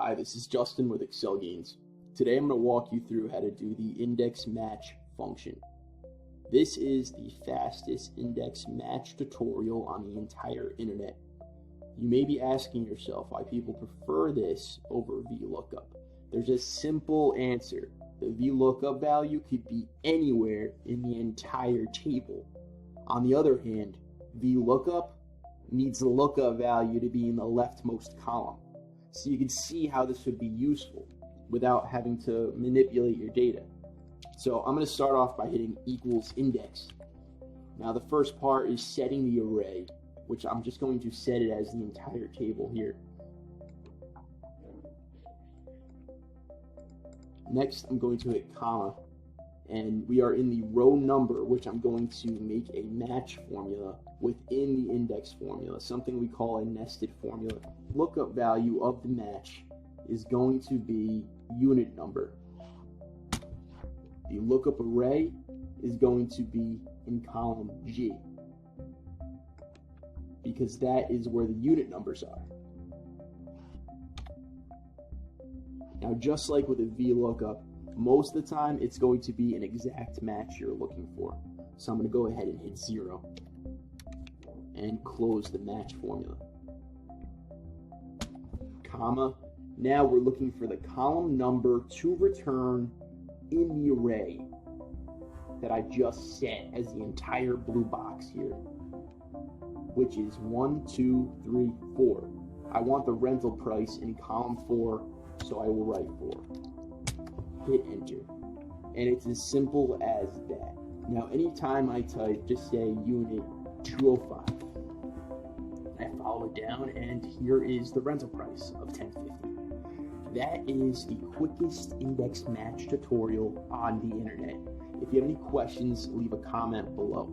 Hi, this is Justin with ExcelGainz. Today I'm going to walk you through how to do the index match function. This is the fastest index match tutorial on the entire internet. You may be asking yourself why people prefer this over VLOOKUP. There's a simple answer. The VLOOKUP value could be anywhere in the entire table. On the other hand, VLOOKUP needs the lookup value to be in the leftmost column. So you can see how this would be useful without having to manipulate your data. So I'm going to start off by hitting equals index. Now the first part is setting the array, which I'm just going to set it as the entire table here. Next I'm going to hit comma, and we are in the row number, which I'm going to make a match formula within the index formula, something we call a nested formula. Lookup value of the match is going to be unit number. The lookup array is going to be in column G, because that is where the unit numbers are. Now, just like with a VLOOKUP, most of the time it's going to be an exact match you're looking for. So I'm going to go ahead and hit 0 and close the match formula. Comma. Now we're looking for the column number to return in the array that I just set as the entire blue box here, which is 1, 2, 3, 4. I want the rental price in column 4, so I will write 4. Hit enter, and it's as simple as that. Now anytime I type, just say unit 205. I follow it down, and here is the rental price of $10.50. That is the quickest index match tutorial on the internet. If you have any questions, leave a comment below.